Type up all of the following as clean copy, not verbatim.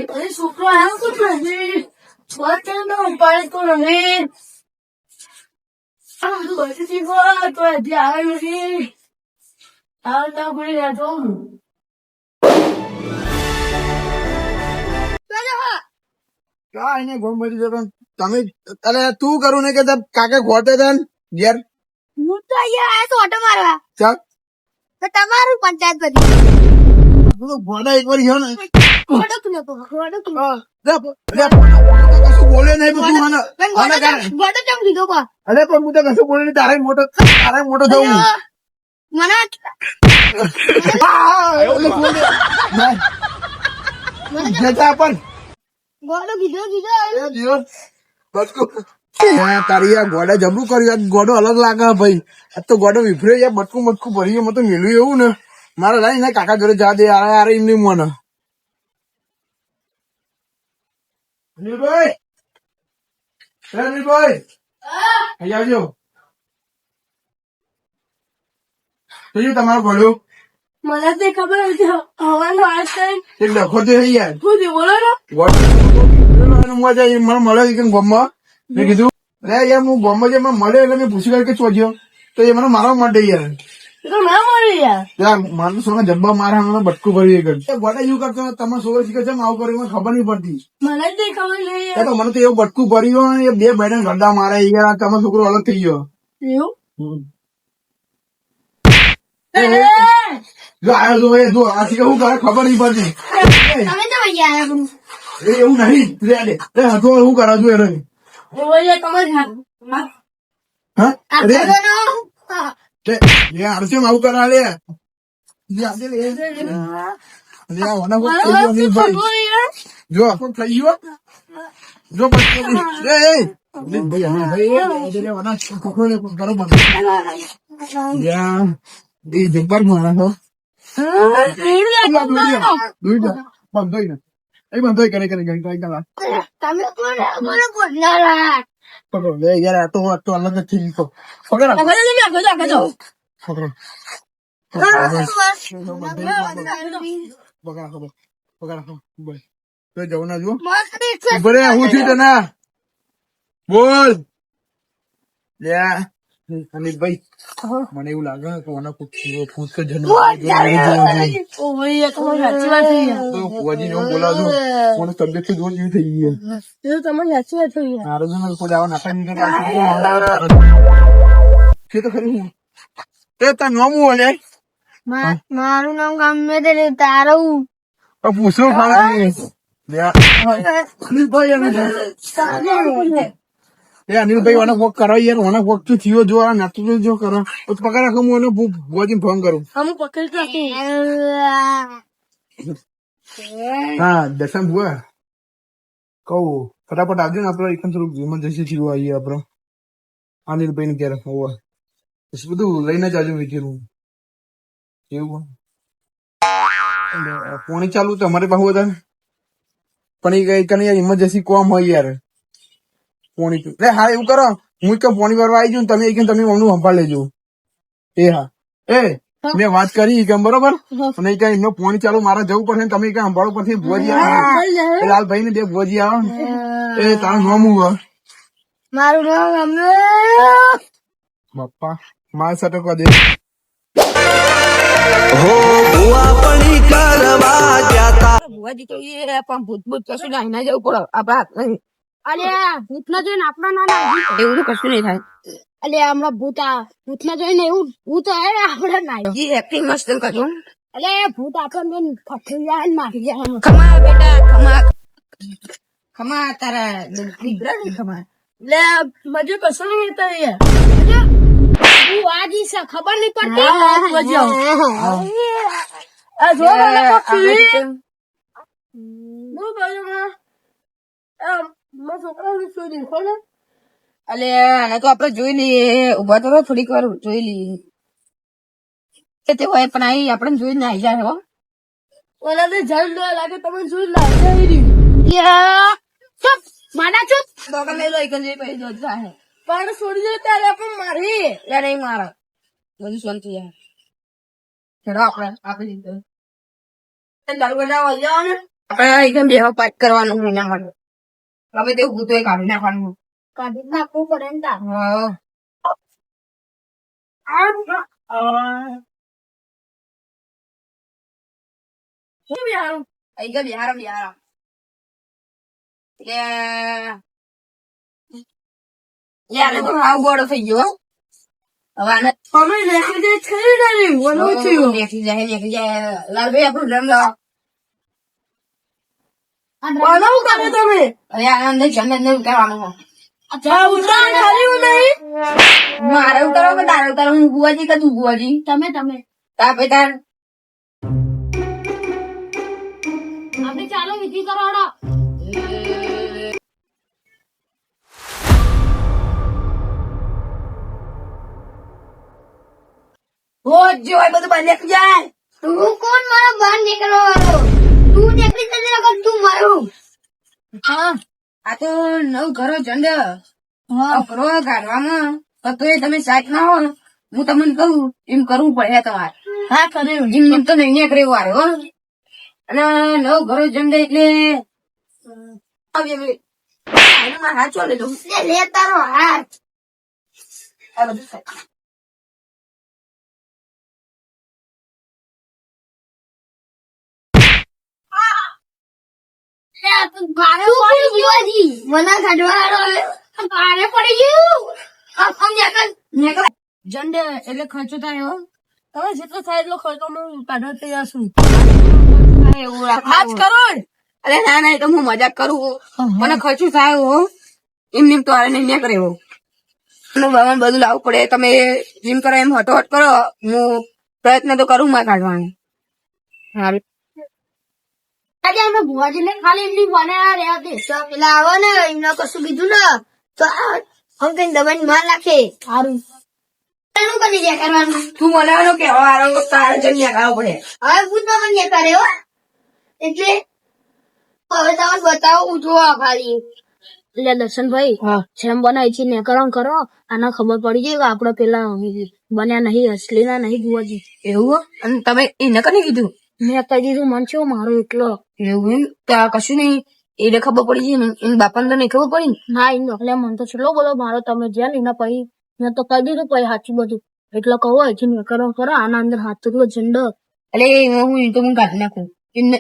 અરે છોકરો આવ્યો તો નથી ઉપાડે તો નથી બધી શીખો તો હજી આવે નથી આવતા પડી રહ્યા છો કાંઈ નહીં ગોમ બધી જતો તમે અરે તું કરું ને કે કાકા ખોટે હતા ઘેર હું તો અહીંયા આવ્યો તો ઓટો મારવા ચાલ તો તમારું પંચાયત બધી તું તો ગોડા એક વાર ગયો ને કશું બોલે નહીં તું મને ગોટો ચમ લીધો કો અરે પણ હું તો કશું બોલે નહીં તારે મોટો થવું મને જતા પણ ગોટો કીધો તારી આ ગોડા જબરું કર્યું ગોડો અલગ લાગે ભાઈ આ તો ગોડો વિફરે યાર બટકું ભરી ગયો તો મેલું એવું ને મારે લાઈ ને કાકા જોડે જા દે યાર એમ નહીં મને અનિલભાઈ અહીં આવજો શું તમારું ભલું મને તે ખબર નથી હવાનો આજ થાય એક ડખો તો થઈ યાર શું બોલો ને મને મળે કે ગમમાં મેં કીધું અરે યાર હું ગમમાં જે મળે એટલે મેં પૂછ્યું કે ચોજ્યો તો એ મને મારવા માટે યાર તો ના મળી યાર મારું સોના જબ્બા મારા મને બટકું ભરી ગોડા એવું કરતો તમારે સોળ શીખે છે આવું કર્યું મને ખબર નહીં પડતી મને તે ખબર નહીં યાર તો મને તો એવું બટકું ભર્યું એ બે ભાઈને ગड्ढा મારે યાર તમારો છોકરો અલગ થઈ ગયો એવું જો આવ્યો જો એ જો આ શીખે હું કરે ખબર નહીં પડતી તમે તો અહીંયા આવ્યા એ એવું નહીં રે હતો હું કરા છું એને ઓય કમર હા અરે આ એ આરસીએમ આવું કરા લે જો આપણું થઈ ગયો જો જબ્બર માણસ બંધોઈ કરે તમે બોલા પકડો લે યાર આ તો અલગ જ થઈ ગયો પકડ પકડો જવું ના જો બરે હું છું તને બોલ લે અનિલભાઈ મને એવું લાગે કે મને ફૂસ કે જન્મ ઓય તમારી સાચી વાત થઈ ફુવાજીને હું બોલાવજો મને તબિયત થી દૂર જેવી થઈ ગઈ એ તમારી સાચી વાત થઈ મારો જો કોઈ આવા નાખા નહીં કે તો ખરી હું તે તા નામ બોલે મારું નામ ગમે તે તારું પૂછો ખાલી અનિલભાઈ મને વોક કરો યાર મને વોક તો થયો જો આ નાતું જો કરો તો પકડ રાખો હું એને ભુવાજીને ફોન કરું અમે પકડી હા દર્શન ભુવા કહું ફટાફટ આવજો ને આપડે એક થોડુંક ઇમરજન્સી થયું આવીએ આપડે અનિલભાઈ ને ક્યારે હોવા બધું લઈને જ આવજો વિચારું એવું પોણી ચાલુ તો અમારે પાછું હતા પણ એ કઈ યાર ઇમરજન્સી કોમ હોય યાર પોણી રે હા એવું કરો હું કે પોણી ભરવા આવી જાઉં તમે તમે મમ્મી સંભાળ લેજો એ હા એ મેં વાત કરી કેમ બરોબર અને કઈ એમનો પોણી ચાલુ મારે જવું પડશે તમે કઈ સંભાળો પછી ભુવાજી આવે લાલભાઈ ને બે ભુવાજી આવે એ તારું નામ હું મારું નામ ગમે બાપા મારા સાથે કદે ભુવાજી તો એ પણ ભૂત કશું ના ના જવું પડે આપડા અલ્યા ભૂતના જોઈને આપણા નામ આવી એવું તો કશું નહીં થાય અલ્યા હમણાં ભૂતના જોઈને એવું ભૂત આવે આપડે ના જી એક્ટિંગ મસ્ત કરજો અલ્યા ભૂત આપણને ફઠી જાય ને મારી જાય ખમા બેટા ખમા તારા દીકરા ને ખમા લે મજે કશું નહીં થતા યાર હું આજી છે ખબર નહીં પડતી આ જો મને પક્ષી નો બાજુમાં મારા છોકરાને શું દેખો ને અલે આને તો આપડે જોઈ લઈએ ઉભા તો થોડીક વાર જોઈ લઈએ કે તે હોય પણ અહીં આપણે જોઈ ને આવી જાય હો ઓલા તો જલ લો લાગે તમે જોઈ લાવી યા ચૂપ માડા ચૂપ દોકા લે લો એકન જે પૈ જો જાય પણ છોડી દે ત્યારે આપણે મારી લે નહીં મારા બધું શાંતિ યાર ચડો આપણે દીધો એ દારૂ બનાવવા જાવ ને આપણે એકદમ બેહવા પાક કરવાનું હોય એના માટે ગમે તેવું ભૂતો એ કાઢી નાખવાનું કાઢી નાખવું પડે ને તાર. હા શું બિહારું અહીં ગયા બિહાર એટલે યાર તો આવું ગોળો થઈ ગયો હો. હવે આને અમે લેખી જાય લાલભાઈ આપણું નામ લાવો બનાવું કરે તમે અરે આનંદ જન્નત ને ઉતારવાનું મારે ઉતારો કે તારે ઉતારો હું ગુવાજી કે તું ગુવાજી તમે તા પે તાર આપણે ચાલો વિધિ કરાવડો. રોજ જો હોય બધું બંધ નીકળી જાય તું કોણ મારો બહાર નીકળવા વાળો? તું નીકળી જજે નકર તું મારું. હા આ તો નવ ઘરો ઝંડ ઘરો કાઢવામાં તો તોય તમે સાચ ના હો હું તમને કહું એમ કરવું પડે તમારે હા કર્યું. એમ તો નહીં નીકળે વારે હો અને નવ ઘરો ઝંડ એટલે હાથ ચાલે દઉં લે તારો હાથ. આ બધું સાચ ભારે પડી ગયું હજી. મને કાઢવા વાળો ભારે પડી ગયું. ઝંડ એટલે ખર્ચો થાય હો તમે જેટલો થાય એટલો ખર્ચો હું કાઢવા તૈયાર છું એવું હાથ કરો અરે ના ના એ તો હું મજાક કરું મને ખર્ચું થાય હો એમ તો આરે નહીં કરે એવો ભગવાન બધું લાવવું પડે તમે જીમ કરો એમ હટોહટ કરો હું પ્રયત્ન તો કરું માં કાઢવાનો સારું આજે અમે ભુવાજી ને ખાલી એમની બનાવ્યા રહ્યા દે તો પેલા આવે ને એમને કશું કીધું ને તો હમ કઈ દબાઈ માર નાખે. સારું એનું કરી દે કરવાનું. તું મને કે હારો તારે જન્યા ખાવ પડે હવે ભૂત મને કરે હો એટલે હવે તમે બતાવો જોવા ખાલી. એટલે દર્શનભાઈ જેમ બનાવી છે નેકરણ કરો આને ખબર પડી ગઈ કે આપડે પેલા બન્યા નહીં અસલી ના નહીં ભુવાજી. એવું અને તમે એને કને કીધું મેં કહી દીધું મન છો મારો એટલો એવું એમ ત્યાં કશું નહીં એને ખબર પડી છે એને બાપાને તો નહીં ખબર પડી ને ના એમ એટલે મન તો છેલ્લો બોલો મારો તમે જ્યાં એના પછી મેં તો કહી દીધું પછી સાચું બધું એટલે કહો હજી નેકરણ કરો આના અંદર હાથ તો ઝંડો એટલે હું એ તો હું કાઢી નાખું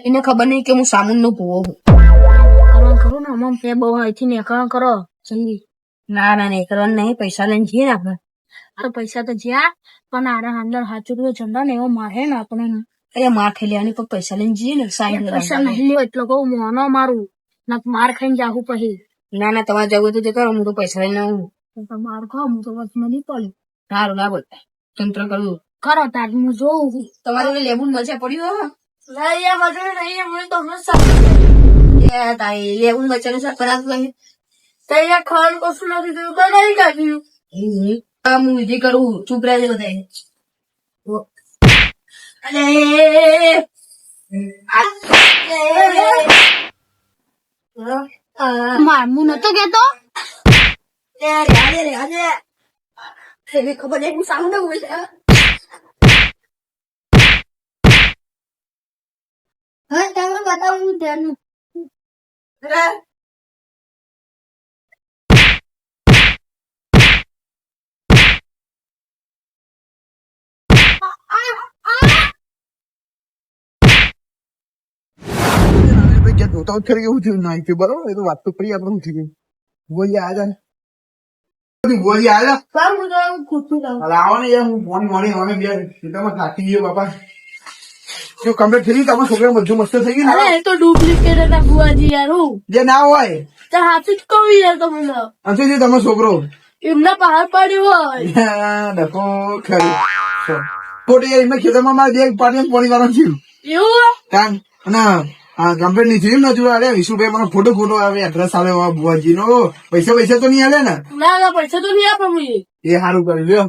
એને ખબર નહીં કે હું સામૂન નો ભૂવો છું કરવાનું ખરું ને આમાં પે બહુ અહીંથી નેકરણ કરો જલ્દી. ના ના નહીં કરવાનું નહીં પૈસા લઈને જઈએ ને આપણે આ તો પૈસા તો જ્યાં પણ આના અંદર હાચું ઝંડા ને એવો મારે ને આપણે અરે માર ખાઈ લેવાની પણ પૈસા લઈને જઈએ ને સાઈડ પૈસા નહીં લ્યો એટલે કહું મોનો મારું ના માર ખાઈને જાહું પછી ના ના તમારે જવું તો કરો હું તો પૈસા લઈને આવું માર ખાવ હું તો બસ મને પડ્યું સારું ના બોલતા તંત્ર કરવું કરો તાર હું જોઉં તમારે લેબુ મરચા પડ્યું હો નહીં તમને તારી લેબુ મરચા નું શાક કરાવતું તૈયાર ખાવાનું કશું નથી થયું બનાવી કાઢ્યું. હું વિધિ કરું ચૂપ રહેજે બધા હું નતો કેતો ખબર નહીં સામું બોલ હા તમે બતાવું ધ્યાન જોતા ખરી એવું થયું ના થયું બરોબર એ તો વાત તો કરી આપણે શું થયું બોલી આવ્યા બોલી આવ્યા આવો ને યાર હું ફોન મળે બે સીતામાં થાકી ગયો બાપા જો કમ્પ્લીટ થઈ ગયું તમારા છોકરા બધું મસ્ત થઈ ગયું અરે તો ડુપ્લિકેટ હતા બુઆજી યાર હું જે ના હોય તો હાથું જ કહું યાર તમને અંતે જે તમારો છોકરો એમના પહાડ પડ્યો હોય ડકો ખરી ખોટી યાર એમને ખેતરમાં મારે બે પાણી પાણી વાળા થયું એવું કાન અને કમ્પ્લેટ નહીં થયું ને હજુ અરે વિશુભાઈ મને ફોટો આવે એડ્રેસ આવે બુઆજી નો પૈસા તો નહીં આલે ને ના ના પૈસા તો નહીં આપે મને એ સારું કર્યું લ્યો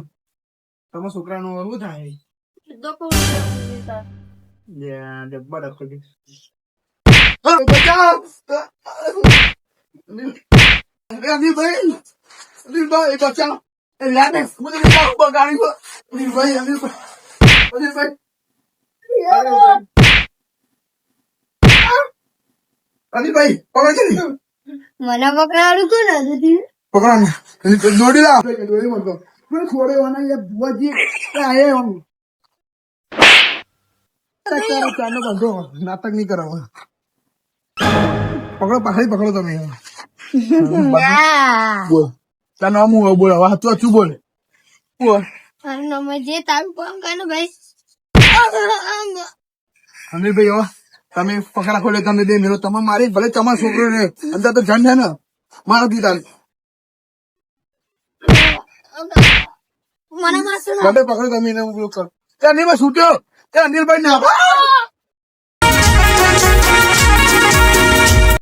તમારા છોકરાનું શું થાય ડબ્બા ડબ્બા બચાવ અનિલભાઈ બચાવ ગાડી અનિલભાઈ અનિલભાઈ પકડ છે ને? મને પકડાવાનું કોણ હતું? પકડો ને દોડી લાવ દોડી મળતો ખોડેવાના યાર ભુવાજી આયે હું ચાનો બંધો નાટક નહીં કરાવવા પકડો પાછળ પકડો તમે બોલ તાર નામ હું બોલ હવે તું શું બોલ બોલ મારું નામ જે તારું કામ કરે ને ભાઈ. અનિલભાઈ હવે તમે પકડા ખોલે તમે દે મેળો તમે મારી ભલે તમારો છોકરો ને અંદર તો જન છે ને મારો દીધા મને મારશો ને? પકડો તમે એને ઉપયોગ કરો ત્યાં નહીં છૂટ્યો ત્યાં અનિલભાઈ ને